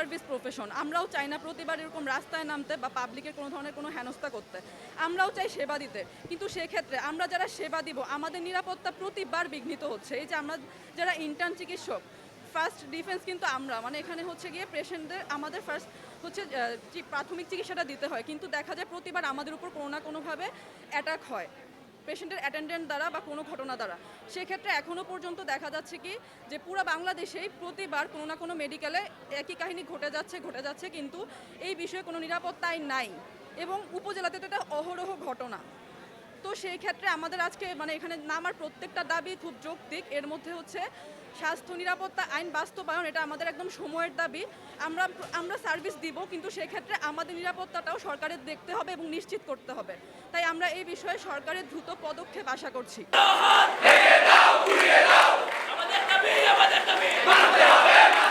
Service profession, আমরাও চাই না প্রতিবার এরকম রাস্তায় নামতে বা পাবলিকের কোনো ধরনের কোনো হেনস্থা করতে। আমরাও চাই সেবা দিতে, কিন্তু সেক্ষেত্রে আমরা যারা সেবা দিব আমাদের নিরাপত্তা প্রতিবার বিঘ্নিত হচ্ছে। এই যে আমরা যারা ইন্টার্ন চিকিৎসক, ফার্স্ট ডিফেন্স কিন্তু আমরা, মানে এখানে হচ্ছে গিয়ে পেশেন্টদের আমাদের ফার্স্ট হচ্ছে প্রাথমিক চিকিৎসাটা দিতে হয়, কিন্তু দেখা যায় প্রতিবার আমাদের উপর কোনো না কোনোভাবে অ্যাটাক হয় পেশেন্টের অ্যাটেন্ডেন্ট দ্বারা বা কোনো ঘটনা দ্বারা। সেক্ষেত্রে এখনও পর্যন্ত দেখা যাচ্ছে কি যে পুরো বাংলাদেশেই প্রতিবার কোনো না কোনো মেডিকেলে একই কাহিনী ঘটে যাচ্ছে, কিন্তু এই বিষয়ে কোনো নিরাপত্তা আইন নাই এবং উপজেলাতে তো এটা অহরহ ঘটনা। তো সেই ক্ষেত্রে আমাদের আজকে মানে এখানে নামার প্রত্যেকটা দাবি খুব যৌক্তিক। এর মধ্যে হচ্ছে স্বাস্থ্য নিরাপত্তা আইন বাস্তবায়ন, এটা আমাদের একদম সময়ের দাবি। আমরা সার্ভিস দিব, কিন্তু সেক্ষেত্রে আমাদের নিরাপত্তাটাও সরকারের দেখতে হবে এবং নিশ্চিত করতে হবে। তাই আমরা এই বিষয়ে সরকারের দ্রুত পদক্ষেপ আশা করছি। আমাদের দাবি মানতে হবে।